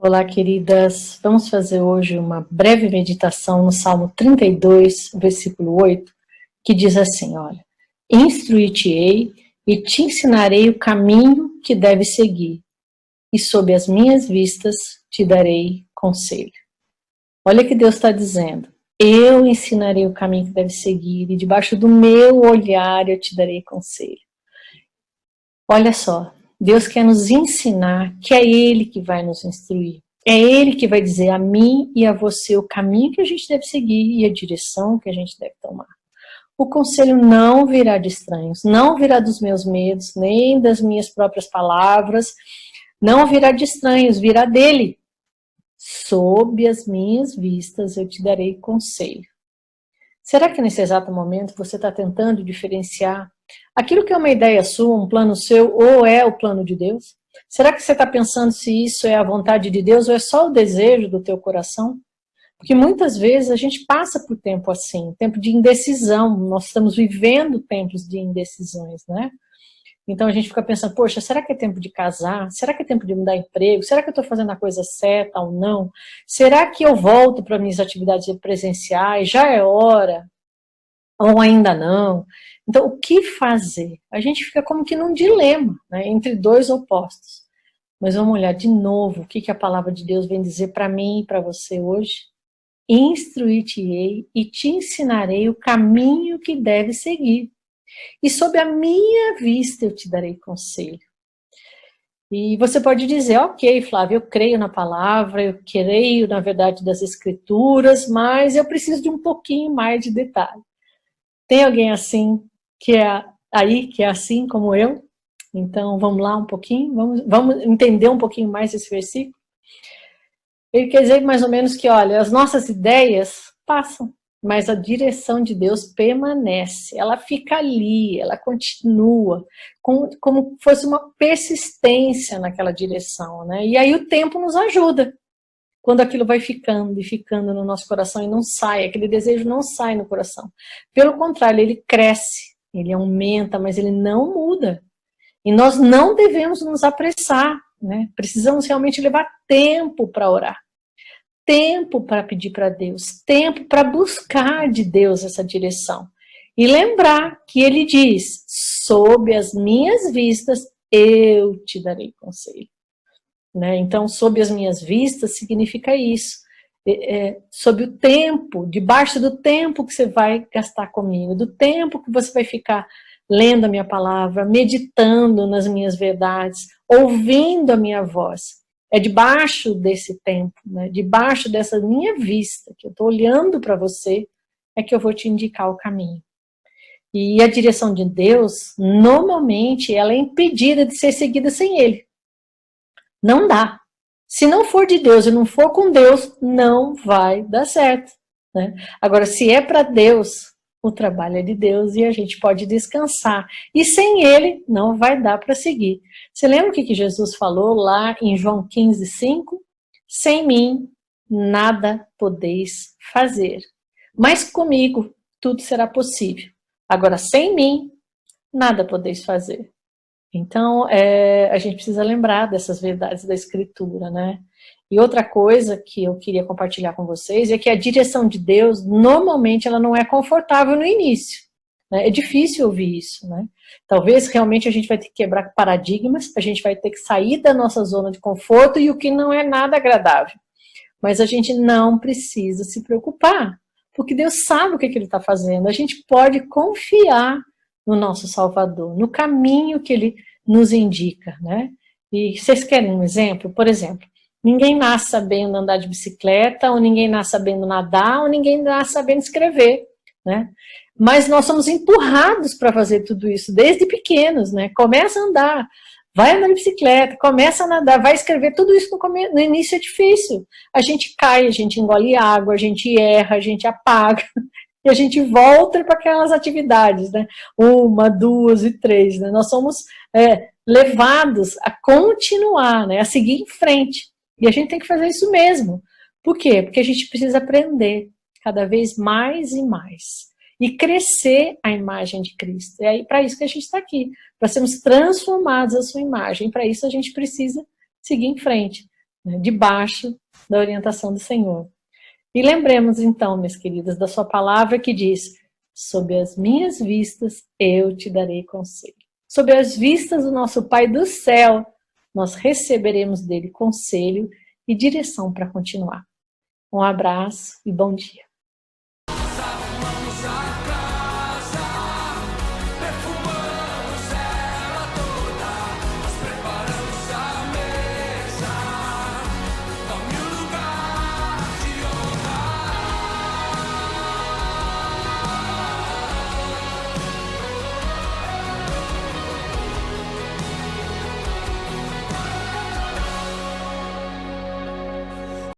Olá, queridas. Vamos fazer hoje uma breve meditação no Salmo 32, versículo 8, que diz assim, olha: Instruir-te-ei e te ensinarei o caminho que deves seguir, e sob as minhas vistas te darei conselho. Olha o que Deus está dizendo. Eu ensinarei o caminho que deves seguir, e debaixo do meu olhar eu te darei conselho. Olha só, Deus quer nos ensinar que é Ele que vai nos instruir. É Ele que vai dizer a mim e a você o caminho que a gente deve seguir e a direção que a gente deve tomar. O conselho não virá de estranhos, não virá dos meus medos, nem das minhas próprias palavras, não virá de estranhos, virá dele. Sob as minhas vistas eu te darei conselho. Será que nesse exato momento você está tentando diferenciar aquilo que é uma ideia sua, um plano seu, ou é o plano de Deus? Será que você está pensando se isso é a vontade de Deus ou é só o desejo do teu coração? Porque muitas vezes a gente passa por tempo assim, tempo de indecisão. Nós estamos vivendo tempos de indecisões, né? Então a gente fica pensando, poxa, será que é tempo de casar? Será que é tempo de mudar emprego? Será que eu estou fazendo a coisa certa ou não? Será que eu volto para minhas atividades presenciais? Já é hora? Ou ainda não? Então, o que fazer? A gente fica como que num dilema, né, entre dois opostos. Mas vamos olhar de novo o que a palavra de Deus vem dizer para mim e para você hoje. Instruir-te-ei e te ensinarei o caminho que deve seguir. E sob a minha vista eu te darei conselho. E você pode dizer, ok, Flávia, eu creio na palavra, eu creio na verdade das escrituras, mas eu preciso de um pouquinho mais de detalhe. Tem alguém assim, que é assim como eu? Então vamos lá um pouquinho, vamos entender um pouquinho mais esse versículo? Ele quer dizer mais ou menos que, olha, as nossas ideias passam, mas a direção de Deus permanece, ela fica ali, ela continua, como fosse uma persistência naquela direção, né? E aí o tempo nos ajuda, quando aquilo vai ficando e ficando no nosso coração e não sai, aquele desejo não sai no coração. Pelo contrário, ele cresce, ele aumenta, mas ele não muda. E nós não devemos nos apressar, né? Precisamos realmente levar tempo para orar. Tempo para pedir para Deus, tempo para buscar de Deus essa direção. E lembrar que ele diz, sob as minhas vistas, eu te darei conselho. Né? Então, sob as minhas vistas, significa isso. Sob o tempo, debaixo do tempo que você vai gastar comigo, do tempo que você vai ficar lendo a minha palavra, meditando nas minhas verdades, ouvindo a minha voz. É debaixo desse tempo, né? Debaixo dessa minha vista, que eu estou olhando para você, é que eu vou te indicar o caminho. E a direção de Deus, normalmente, ela é impedida de ser seguida sem Ele. Não dá. Se não for de Deus e não for com Deus, não vai dar certo. Né? Agora, se é para Deus, o trabalho é de Deus e a gente pode descansar. E sem Ele, não vai dar para seguir. Você lembra o que Jesus falou lá em João 15:5? Sem mim, nada podeis fazer. Mas comigo, tudo será possível. Agora, sem mim, nada podeis fazer. Então, a gente precisa lembrar dessas verdades da Escritura, né? E outra coisa que eu queria compartilhar com vocês é que a direção de Deus, normalmente, ela não é confortável no início. Né? É difícil ouvir isso, né? Talvez, realmente, a gente vai ter que quebrar paradigmas, a gente vai ter que sair da nossa zona de conforto e o que não é nada agradável. Mas a gente não precisa se preocupar, porque Deus sabe o que Ele está fazendo. A gente pode confiar no nosso Salvador, no caminho que Ele nos indica, né? E vocês querem um exemplo? Por exemplo, ninguém nasce sabendo andar de bicicleta, ou ninguém nasce sabendo nadar, ou ninguém nasce sabendo escrever, né? Mas nós somos empurrados para fazer tudo isso desde pequenos, né? Começa a andar, vai andar de bicicleta, começa a nadar, vai escrever, tudo isso no início é difícil. A gente cai, a gente engole água, a gente erra, a gente apaga, e a gente volta para aquelas atividades, né? 1, 2 e 3, né? Nós somos levados a continuar, né? A seguir em frente. E a gente tem que fazer isso mesmo. Por quê? Porque a gente precisa aprender cada vez mais e mais. E crescer a imagem de Cristo. É para isso que a gente está aqui. Para sermos transformados à sua imagem. Para isso a gente precisa seguir em frente. né, debaixo da orientação do Senhor. E lembremos então, meus queridos, da sua palavra que diz: sob as minhas vistas eu te darei conselho. Sob as vistas do nosso Pai do céu, nós receberemos dele conselho e direção para continuar. Um abraço e bom dia.